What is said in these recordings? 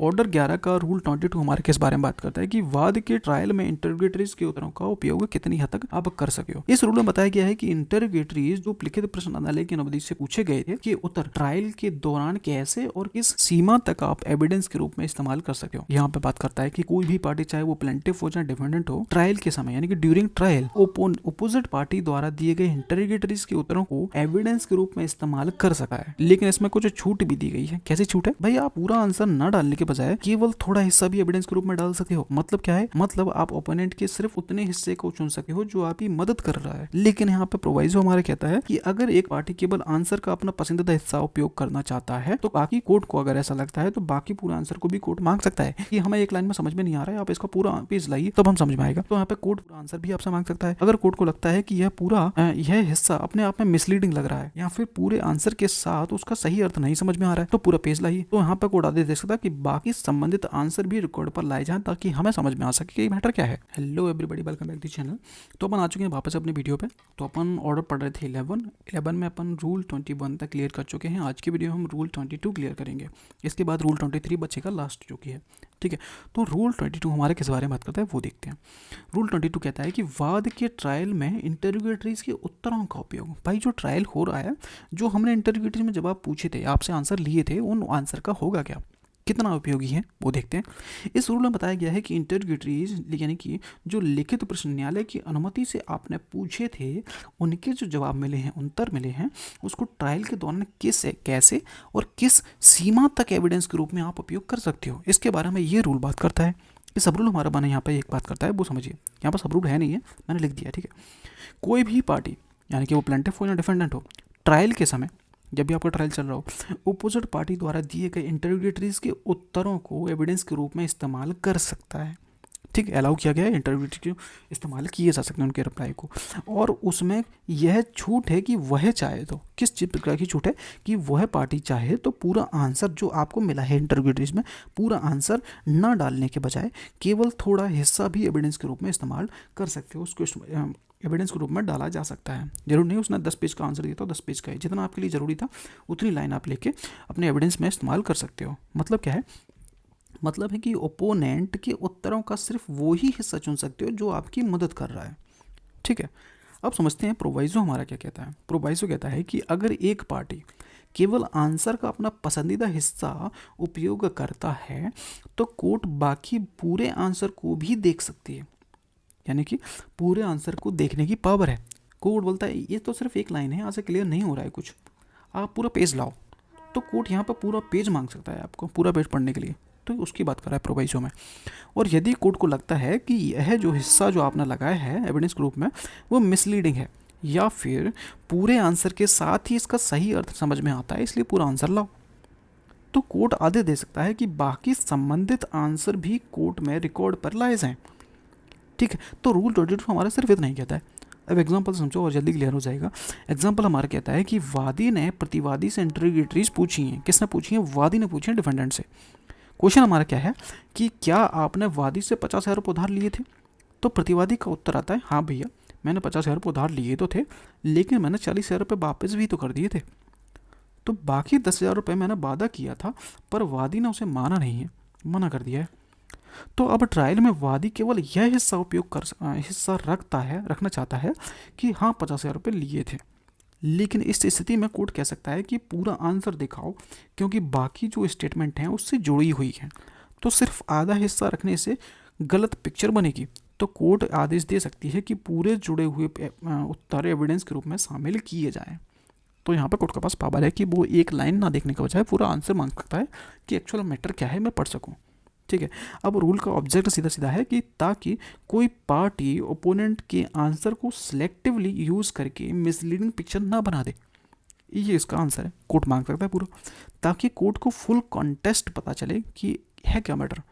Order 11 का rule 22 हमारे किस बारे में बात करता है कि वाद के ट्रायल में इंटरोगेटरीज के उत्तरों का उपयोग कितनी हद तक आप कर सके हो। इस रूल में बताया गया है कि इंटरोगेटरीज जो लिखित प्रश्न न्यायालय की अनुमति से पूछे गए थे कि उत्तर ट्रायल के दौरान कैसे और किस सीमा तक आप एविडेंस के रूप में इस्तेमाल कर सकते हो। यहाँ पे बात करता है कि कोई भी पार्टी चाहे वो प्लेंटिफ हो चाहे डिफेंडेंट हो, ट्रायल के समय यानी कि ड्यूरिंग ट्रायल अपोजिट पार्टी द्वारा दिए गए इंटरोगेटरीज के उत्तरों को एविडेंस के रूप में इस्तेमाल कर सकता है। लेकिन इसमें कुछ छूट भी दी गई है। कैसी छूट है भाई? आप पूरा आंसर न डालने के बजाय केवल थोड़ा हिस्सा भी एविडेंस के रूप में डाल सकते हो। मतलब क्या है? मतलब आप ओपोनेंट के सिर्फ उतने हिस्से को चुन सकते हो जो आपकी मदद कर रहा है। लेकिन यहाँ पे प्रोवाइजो हमारा कहता है कि अगर एक पार्टी केवल आंसर का अपना पसंदीदा हिस्सा उपयोग करना चाहता है तो बाकी कोर्ट को अगर ऐसा लगता है तो बाकी पूरा आंसर को भी कोर्ट मांग सकता है। कि हमें एक लाइन में समझ में नहीं आ रहा है, आप इसका पूरा पेज लाइए तब हम समझ में आएगा। तो यहाँ पे कोर्ट पूरा आंसर भी आपसे मांग सकता है। अगर कोर्ट को लगता है कि यह हिस्सा अपने आप में मिसलीडिंग लग रहा है या फिर पूरे आंसर के साथ उसका सही अर्थ नहीं समझ में आ रहा है तो पूरा पेज लाइए। तो यहाँ पे कोर्ट आदेश दे सकता है कि बाकी संबंधित आंसर भी रिकॉर्ड पर लाए जाएं ताकि हमें समझ में आ सके कि मैटर क्या है। Hello everybody, welcome back to channel. तो अपन आ चुके हैं वापस अपने वीडियो पे। तो अपन ऑर्डर पढ़ रहे थे 11 में अपन रूल 21 तक क्लियर कर चुके हैं। आज की वीडियो हम रूल 22 क्लियर करेंगे। इसके बाद रूल 23 बचेगा लास्ट जो कि है। ठीक है, तो रूल 22 हमारे किस बारे में बात करता है वो देखते हैं। रूल 22 कहता है कि वाद के ट्रायल में इंटरोगेटरीज के उत्तरों का उपयोग। भाई जो ट्रायल हो रहा है, जो हमने इंटरोगेटरीज में जवाब पूछे थे, आपसे आंसर लिए थे, उन आंसर का होगा क्या, कितना उपयोगी है वो देखते हैं। इस रूल में बताया गया है कि इंटरोगेटरीज यानी कि जो लिखित प्रश्न न्यायालय की अनुमति से आपने पूछे थे, उनके जो जवाब मिले हैं, उत्तर मिले हैं, उसको ट्रायल के दौरान कैसे और किस सीमा तक एविडेंस के रूप में आप उपयोग कर सकते हो, इसके बारे में ये रूल बात करता है। ये सब रूल हमारा बना यहाँ पर एक बात करता है, वो समझिए। यहाँ पर सब रूल है नहीं है, मैंने लिख दिया। ठीक है, कोई भी पार्टी यानी कि वो प्लेंटिफ हो या डिफेंडेंट हो, ट्रायल के समय जब भी आपका ट्रायल चल रहा हो, अपोजिट पार्टी द्वारा दिए गए इंटरोगेटरीज के उत्तरों को एविडेंस के रूप में इस्तेमाल कर सकता है। ठीक है, अलाउ किया गया है, इंटरोगेटरी के इस्तेमाल किए जा सकते हैं उनके रिप्लाई को। और उसमें यह छूट है कि वह चाहे तो, किस चीज़ प्रकार की छूट है कि वह पार्टी चाहे तो पूरा आंसर जो आपको मिला है इंटरोगेटरीज में, पूरा आंसर न डालने के बजाय केवल थोड़ा हिस्सा भी एविडेंस के रूप में इस्तेमाल कर सकते हो। उसको एविडेंस के रूप में डाला जा सकता है। जरूर नहीं उसने 10 पेज का आंसर दिया था, 10 पेज का है, जितना आपके लिए ज़रूरी था उतनी लाइन आप लेके अपने एविडेंस में इस्तेमाल कर सकते हो। मतलब क्या है? मतलब है कि ओपोनेंट के उत्तरों का सिर्फ वो ही हिस्सा चुन सकते हो जो आपकी मदद कर रहा है। ठीक है, अब समझते हैं प्रोवाइजो हमारा क्या कहता है। प्रोवाइजो कहता है कि अगर एक पार्टी केवल आंसर का अपना पसंदीदा हिस्सा उपयोग करता है तो कोर्ट बाकी पूरे आंसर को भी देख सकती है। यानी कि पूरे आंसर को देखने की पावर है। कोर्ट बोलता है ये तो सिर्फ एक लाइन है, यहाँ से क्लियर नहीं हो रहा है कुछ, आप पूरा पेज लाओ। तो कोर्ट यहाँ पर पूरा पेज मांग सकता है आपको, पूरा पेज पढ़ने के लिए। तो उसकी बात कर रहा है प्रोवाइजो में। और यदि कोर्ट को लगता है कि यह जो हिस्सा जो आपने लगाया है एविडेंस ग्रुप में वो मिसलीडिंग है या फिर पूरे आंसर के साथ ही इसका सही अर्थ समझ में आता है, इसलिए पूरा आंसर लाओ, तो कोर्ट आदेश दे सकता है कि बाकी संबंधित आंसर भी कोर्ट में रिकॉर्ड पर लाए जाएं। ठीक है, तो रूल 22 हमारा सिर्फ इतना ही कहता है। अब एग्जांपल समझो और जल्दी क्लियर हो जाएगा। एग्जांपल हमारा कहता है कि वादी ने प्रतिवादी से इंटरोगेटरीज पूछी हैं। किसने पूछी है? वादी ने पूछी है डिफेंडेंट से। क्वेश्चन हमारा क्या है कि क्या आपने वादी से 50,000 रुपये उधार लिए थे? तो प्रतिवादी का उत्तर आता है हाँ भैया, मैंने 50,000 रुपये उधार लिए तो थे, लेकिन मैंने 40,000 रुपये वापस भी तो कर दिए थे। तो बाकी 10,000 रुपये मैंने वादा किया था, पर वादी ने उसे माना नहीं है, मना कर दिया है। तो अब ट्रायल में वादी केवल यह हिस्सा रखना चाहता है कि हाँ 50,000 रुपये लिए थे। लेकिन इस स्थिति में कोर्ट कह सकता है कि पूरा आंसर दिखाओ, क्योंकि बाकी जो स्टेटमेंट हैं उससे जुड़ी हुई हैं। तो सिर्फ आधा हिस्सा रखने से गलत पिक्चर बनेगी। तो कोर्ट आदेश दे सकती है कि पूरे जुड़े हुए उत्तर एविडेंस के रूप में शामिल किए जाएं। तो यहाँ पर कोर्ट के पास पावर है कि वो एक लाइन ना देखने के बजाय पूरा आंसर मांग सकता है कि एक्चुअल मैटर क्या है, मैं पढ़ सकूँ। ठीक है, अब रूल का ऑब्जेक्ट सीधा सीधा है कि ताकि कोई पार्टी ओपोनेंट के आंसर को सिलेक्टिवली यूज़ करके मिसलीडिंग पिक्चर ना बना दे। ये इसका आंसर है, कोर्ट मांग सकता है पूरा, ताकि कोर्ट को फुल कॉन्टेस्ट पता चले कि है क्या मैटर,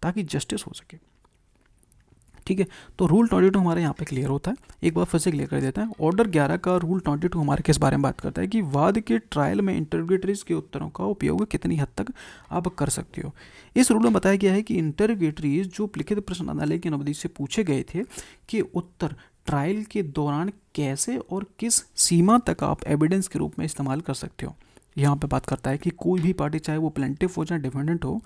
ताकि जस्टिस हो सके। ठीक है, तो रूल 22 हमारे यहाँ पे क्लियर होता है। एक बार फिर से क्लियर कर देता है। ऑर्डर 11 का रूल 22 हमारे किस बारे में बात करता है कि वाद के ट्रायल में इंटरोगेटरीज के उत्तरों का उपयोग कितनी हद तक आप कर सकते हो। इस रूल में बताया गया है कि इंटरोगेटरीज जो लिखित प्रश्न न्यायालय की अनुमति से पूछे गए थे कि उत्तर ट्रायल के दौरान कैसे और किस सीमा तक आप एविडेंस के रूप में इस्तेमाल कर सकते हो। यहाँ पे बात करता है कि कोई भी पार्टी चाहे वो प्लेंटिफ हो चाहे डिफेंडेंट हो,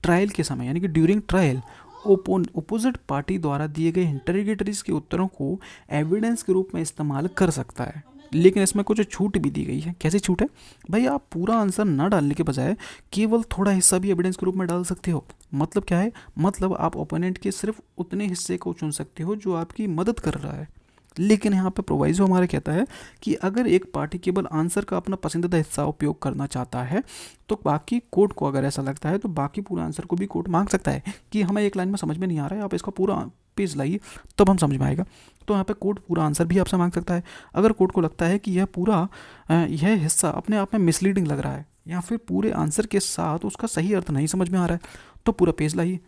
ट्रायल के समय यानी कि ड्यूरिंग ट्रायल ओपोजिट पार्टी द्वारा दिए गए इंटरोगेटरीज के उत्तरों को एविडेंस के रूप में इस्तेमाल कर सकता है। लेकिन इसमें कुछ छूट भी दी गई है। कैसी छूट है भाई? आप पूरा आंसर ना डालने के बजाय केवल थोड़ा हिस्सा भी एविडेंस के रूप में डाल सकते हो। मतलब क्या है? मतलब आप ओपोनेंट के सिर्फ उतने हिस्से को चुन सकते हो जो आपकी मदद कर रहा है। लेकिन यहाँ पे प्रोवाइजो हमारे कहता है कि अगर एक पार्टी केवल आंसर का अपना पसंदीदा हिस्सा उपयोग करना चाहता है तो बाकी कोर्ट को अगर ऐसा लगता है तो बाकी पूरा आंसर को भी कोर्ट मांग सकता है कि हमें एक लाइन में समझ में नहीं आ रहा है, आप इसका पूरा पेज लाइए तब हम समझ में आएगा। तो यहाँ पे कोर्ट पूरा आंसर भी आपसे मांग सकता है। अगर कोर्ट को लगता है कि यह हिस्सा अपने आप में मिसलीडिंग लग रहा है या फिर पूरे आंसर के साथ उसका सही अर्थ नहीं समझ में आ रहा है तो पूरा पेज लाइए।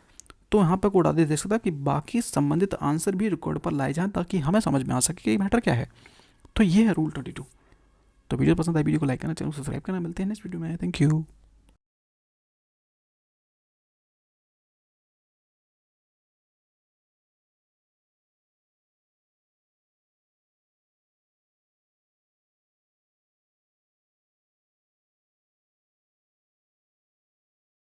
तो यहाँ पर कोड आदेश दे सकता है कि बाकी संबंधित आंसर भी रिकॉर्ड पर लाए जाएं ताकि हमें समझ में आ सके कि मैटर क्या है। तो ये है रूल 22। तो वीडियो पसंद आए वीडियो को लाइक करना, चैनल को सब्सक्राइब करना। मिलते हैं नेक्स्ट वीडियो में। Thank you.